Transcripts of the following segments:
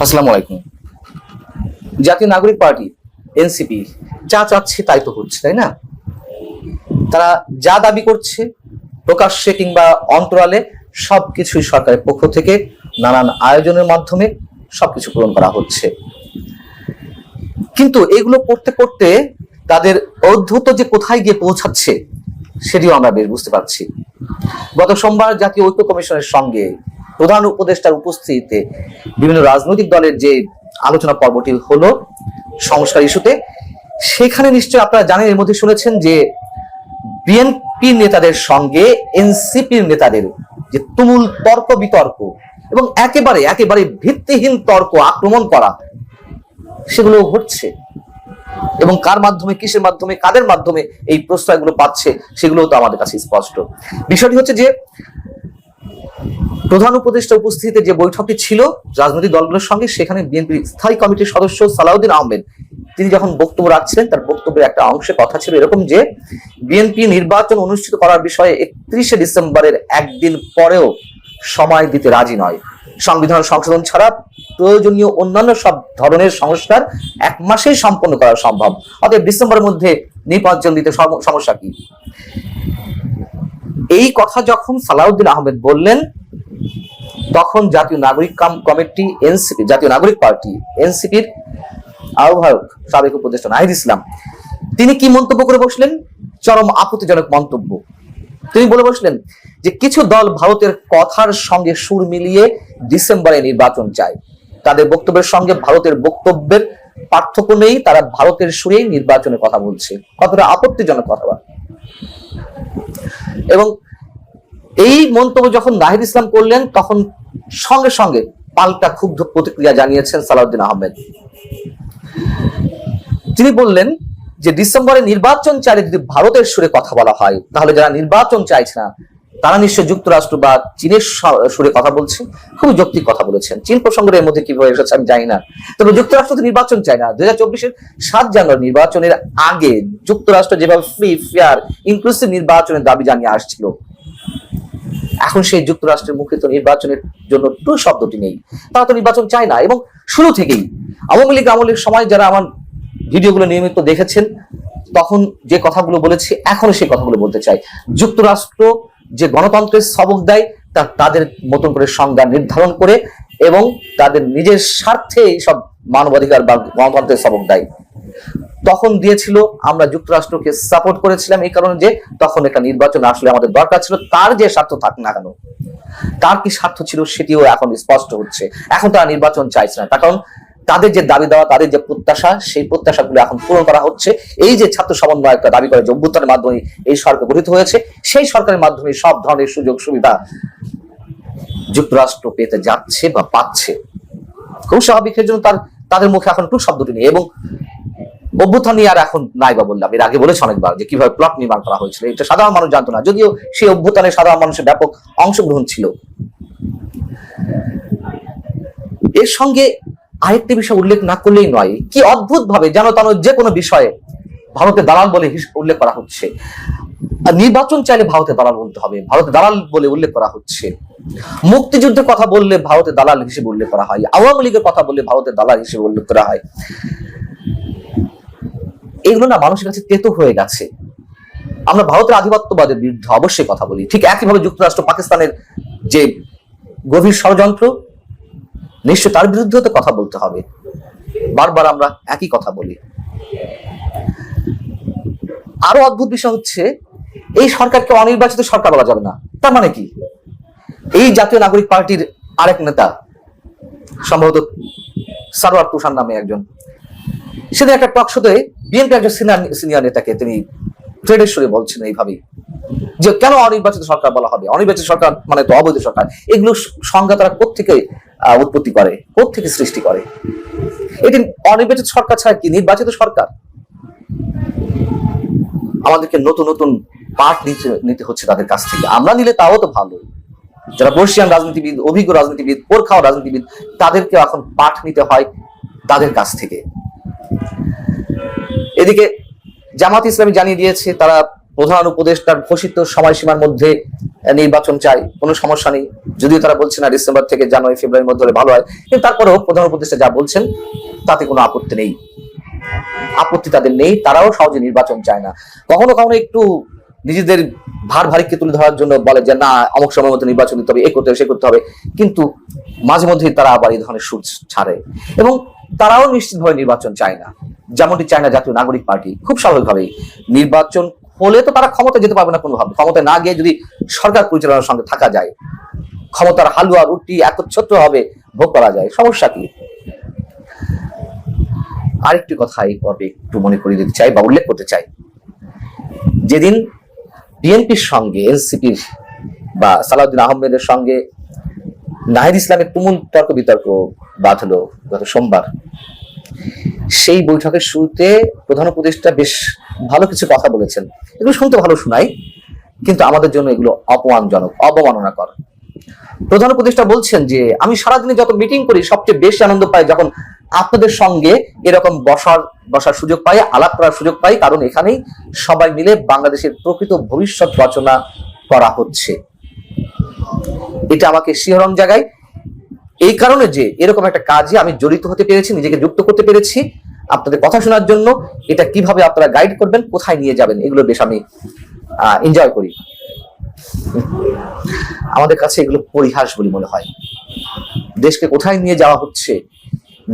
আসসালামু আলাইকুম। জাতীয় নাগরিক পার্টি এনসিপি যা চাচ্ছে তাই তো হচ্ছে, তাই না? তারা যা দাবি করছে প্রকাশ্যে কিংবা অন্তরালে সবকিছুই সরকারের পক্ষ থেকে নানান আয়োজনের মাধ্যমে সবকিছু পূরণ করা হচ্ছে। কিন্তু এগুলো করতে করতে তাদের ঔদ্ধত্য যে কোথায় গিয়ে পৌঁছাচ্ছে সেটিও আমরা বেশ বুঝতে পারছি। গত সোমবার জাতীয় ঐক্য কমিশনের সঙ্গে প্রধান উপদেষ্টার উপস্থিতিতে বিভিন্ন রাজনৈতিক দলের যে আলোচনা পর্বটি হলো সংস্কার ইস্যুতে, সেখানে নিশ্চয়ই আপনারা জানেন, এর মধ্যে শুনেছেন যে বিএনপি নেতাদের সঙ্গে এনসিপির নেতাদের যে তুমুল তর্ক বিতর্ক এবং একেবারে একেবারে ভিত্তিহীন তর্ক, আক্রমণ করা, সেগুলো হচ্ছে। এবং কার মাধ্যমে, কিসের মাধ্যমে, কাদের মাধ্যমে এই প্রশ্রয়গুলো পাচ্ছে সেগুলো তো আমাদের কাছে স্পষ্ট। বিষয়টি হচ্ছে যে প্রধান উপদেষ্টা উপস্থিতিতে যে বৈঠকটি ছিল রাজনৈতিক দলগুলোর সঙ্গে, সেখানে বিএনপির স্থায়ী কমিটির সদস্য সালাউদ্দিন আহমেদ তিনি যখন বক্তব্য রাখছিলেন, তার বক্তব্যের একটা অংশে কথা ছিল এরকম যে বিএনপি নির্বাচন অনুষ্ঠিত করার বিষয়ে 31শে ডিসেম্বরের একদিন পরেও সময় দিতে রাজি নয়। সংবিধান সংশোধন ছাড়া প্রয়োজনীয় অন্যান্য সব ধরনের সংস্কার 1 মাসেই সম্পন্ন করা সম্ভব। অতএব ডিসেম্বরের মধ্যে নির্বাচন দিতে সমস্যা কি? এই কথা যখন সালাউদ্দিন আহমেদ বললেন, তখন জাতীয় নাগরিক কমিটি এনসিপি, জাতীয় নাগরিক পার্টি এনসিপির আহ্বায়ক সাবেক উপদেষ্টা নাহিদ ইসলাম তিনি কি মন্তব্য করে বসলেন? চরম আপত্তিজনক মন্তব্য। তিনি বলে বসলেন যে কিছু দল ভারতের কথার সঙ্গে সুর মিলিয়ে ডিসেম্বরে নির্বাচন চায়। তাদের বক্তব্যের সঙ্গে ভারতের বক্তব্যের পার্থক্য নেই, তারা ভারতের সুরেই নির্বাচনের কথা বলছে। কতটা আপত্তিজনক কথা। এবং এই মন্তব্য যখন নাহিদ ইসলাম করলেন, তখন সঙ্গে সঙ্গে পাল্টা ক্ষুব্ধ প্রতিক্রিয়া জানিয়েছেন সালাউদ্দিন আহমেদ। তিনি বললেন যে ডিসেম্বরে নির্বাচন চাইলে যদি ভারতের সুরে কথা বলা হয়, তাহলে যারা নির্বাচন চাইছে না তারা নিশ্চয় যুক্তরাষ্ট্র বা চীনের সুরে কথা বলছে। খুবই যৌক্তিক কথা বলেছেন। চীন প্রসঙ্গের এর মধ্যে কিভাবে এসেছে আমি জানি না, তবে যুক্তরাষ্ট্র তো নির্বাচন চায় না। 2024-এর 7 জানুয়ারি নির্বাচনের আগে যুক্তরাষ্ট্র যেভাবে ফ্রি, ফেয়ার, ইনক্লুসিভ নির্বাচনের দাবি জানিয়ে আসছিল, এখন সেই যুক্তরাষ্ট্রের মুখে তো নির্বাচনের জন্য টু শব্দটি নেই। তারা তো নির্বাচন চায় না। এবং শুরু থেকেই আওয়ামী লীগ আমলের সময় যারা আমার ভিডিওগুলো নিয়মিত দেখেছেন, তখন যে কথাগুলো বলেছি এখনো সেই কথাগুলো বলতে চাই। যুক্তরাষ্ট্র যে গণতন্ত্রের সবক দেয়, তা তাদের মতন করে সংজ্ঞা নির্ধারণ করে এবং তাদের নিজের স্বার্থে সব মানবাধিকার বা গণতন্ত্রের সবক দেয়। তখন দিয়েছিল, আমরা যুক্তরাষ্ট্রকে সাপোর্ট করেছিলাম এই কারণে যে তখন একটা নির্বাচন আসলে আমাদের দরকার ছিল। তার যে স্বার্থ থাক না কেন, তার কি স্বার্থ ছিল সেটিও এখন স্পষ্ট হচ্ছে। এখন তারা নির্বাচন চাইছে না, তার কারণ তাদের যে দাবি দেওয়া, তাদের যে প্রত্যাশা, সেই প্রত্যাশাগুলো এখন পূরণ করা হচ্ছে। এই যে ছাত্র সমন্বয় একটা দাবি করে যে অভ্যুত্থানের মাধ্যমে এই সরকার গঠিত হয়েছে, সেই সরকারের মাধ্যমে সব ধরনের সুযোগ সুবিধা যুক্তরাষ্ট্র পেতে যাচ্ছে বা পাচ্ছে। খুব স্বাভাবিক। এর জন্য তাদের মুখে এখন টু শব্দটি নেই। এবং অভ্যুত্থান নিয়ে আর এখন নাই বা বললাম, এর আগে বলেছে অনেকবার যে কিভাবে প্লট নির্মাণ করা হয়েছিল, এটা সাধারণ মানুষ জানতো না, যদিও সেই অভ্যুত্থানে সাধারণ মানুষের ব্যাপক অংশগ্রহণ ছিল। এর সঙ্গে আরেকটি বিষয় উল্লেখ না করলেই নয়, কি অদ্ভুত ভাবে জানো তানো যে কোনো বিষয়ে ভারতের দালাল বলে উল্লেখ করা হচ্ছে। নির্বাচন চাইলে ভারতের দালাল বলতে হবে, ভারতের দালাল বলে উল্লেখ করা হচ্ছে। মুক্তিযুদ্ধের কথা বললে ভারতের দালাল হিসেবে উল্লেখ করা হয়, আওয়ামী লীগের কথা বললে ভারতের দালাল হিসেবে উল্লেখ করা হয়। এগুলো না মানুষের কাছে তেতো হয়ে গেছে। আমরা ভারতের আধিপত্যবাদের বিরুদ্ধে অবশ্যই কথা বলি, ঠিক একইভাবে যুক্তরাষ্ট্র পাকিস্তানের যে গভীর ষড়যন্ত্র, নিশ্চয় তার বিরুদ্ধে তো কথা বলতে হবে। বারবার আমরা একই কথা বলি। আরো অদ্ভুত বিষয় হচ্ছে, এই সরকারকে অনির্বাচিত সরকার বলা যাবে না। তার মানে কি? এই জাতীয় নাগরিক পার্টির আরেক নেতা, সম্ভবত সারোয়ার তুষার নামে একজন, সেদিন একটা টক শোতে বিএনপি একজন সিনিয়র নেতাকে তিনি ট্রেডের সুরে বলছেন এইভাবেই যে কেন অনির্বাচিত সরকার বলা হবে, অনির্বাচিত সরকার মানে তো অবৈধ সরকার। এগুলো সংজ্ঞা তারা কোত্থেকে উৎপত্তি করে, কোত্থেকে সৃষ্টি করে? এটি অনির্বাচিত সরকার ছাড়া কি নির্বাচিত সরকার? আমাদেরকে নতুন নতুন পাঠ নিতে হচ্ছে তাদের কাছ থেকে। আমরা নিলে তাও তো ভালো, যারা বর্ষিয়ান রাজনীতিবিদ, অভিজ্ঞ রাজনীতিবিদ, পোরখাও রাজনীতিবিদ, তাদেরকে এখন পাঠ নিতে হয় তাদের কাছ থেকে। এদিকে জামাত ইসলামী জানিয়ে দিয়েছে তারা প্রধান উপদেষ্টার ঘোষিত সময়সীমার মধ্যে নির্বাচন চাই, কোনো সমস্যা নেই, যদিও তারা বলছে না ডিসেম্বর থেকে জানুয়ারি ফেব্রুয়ারির মধ্যে হলে ভালো হয়, কিন্তু তারপরেও প্রধান উপদেষ্টা যা বলছেন তাতে কোনো আপত্তি নেই, আপত্তি তাদের নেই, তারাও সহজে নির্বাচন চায় না। কখনো কখনো একটু নিজেদের ভার ভারিককে তুলে ধরার জন্য বলে যে না অমুক সময় মতো নির্বাচন দিতে হবে, এ করতে হবে সে করতে হবে, কিন্তু মাঝে মধ্যেই তারা আবার এই ধরনের সুর ছাড়ে এবং তারাও নিশ্চিতভাবে নির্বাচন চায় না, যেমনটি চায় না জাতীয় নাগরিক পার্টি। খুব স্বাভাবিকভাবেই নির্বাচন হলে তো তারা ক্ষমতা যেতে পারবে না কোনোভাবে, ক্ষমতায় না গিয়ে যদি সরকার পরিচালনার সঙ্গে থাকা যায়, ক্ষমতার হালুয়া রুটি একচ্ছত্র হবে ভোগ করা যায়, সমস্যা কি? আরেকটি কথা এই পর্বে একটু মনে করিয়ে দিতে চাই বা উল্লেখ করতে চাই, যেদিন বিএনপির সঙ্গে এনসিপির বা সালাউদ্দিন আহমেদের সঙ্গে নাহিদ ইসলামের তুমুল তর্ক বিতর্ক বাঁধলো গত সোমবার, সেই বৈঠকের শুরুতে প্রধান উপদেষ্টা বেশ ভালো কিছু কথা বলেছেন, এগুলো শুনতে ভালো শোনাই, কিন্তু আমাদের জন্য এগুলো অপমানজনক, অবমাননাকর। প্রধান উপদেষ্টা বলছেন যে আমি সারাদিনে যত মিটিং করি সবচেয়ে বেশি আনন্দ পাই যখন আপনাদের সঙ্গে এরকম বসার সুযোগ পাই, আলাপ করার সুযোগ পাই, কারণ এখানেই সবাই মিলে বাংলাদেশের প্রকৃত ভবিষ্যৎ রচনা করা হচ্ছে। এটা আমাকে শিহরণ জাগায় এই কারণে যে এরকম একটা কাজে আমি জড়িত হতে পেরেছি, নিজেকে যুক্ত করতে পেরেছি আপনাদের কথা শোনার জন্য। এটা কিভাবে আপনারা গাইড করবেন, কোথায় নিয়ে যাবেন, এগুলো বেশ আমি এনজয় করি। আমাদের কাছে এগুলো পরিহাস বলে মনে হয়। দেশকে কোথায় নিয়ে যাওয়া হচ্ছে,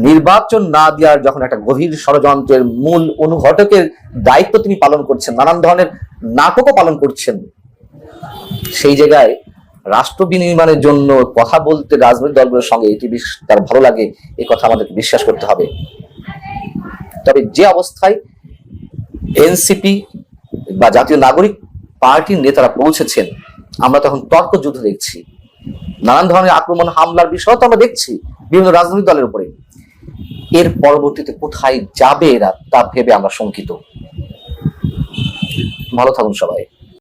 নির্বাচন না দেওয়ার যখন একটা গভীর ষড়যন্ত্রের মূল অনুঘটকের দায়িত্ব তিনি পালন করছেন, নানান ধরনের নাটকও পালন করছেন, সেই জায়গায় রাষ্ট্র বিনির্মাণের জন্য কথা বলতে রাজনৈতিক দলগুলোর সঙ্গে এটি তার ভালো লাগে, এই কথা আমাদেরকে বিশ্বাস করতে হবে। তবে যে অবস্থায় এনসিপি বা জাতীয় নাগরিক পার্টির নেতারা পৌঁছেছেন, আমরা তখন তর্ক যুদ্ধ দেখছি, নানান ধরনের আক্রমণ হামলার বিষয় তো আমরা দেখছি বিভিন্ন রাজনৈতিক দলের উপরে। এর পরবর্তীতে কোথায় যাবে এরা তা ভেবে আমরা শঙ্কিত। ভালো থাকুন সবাই।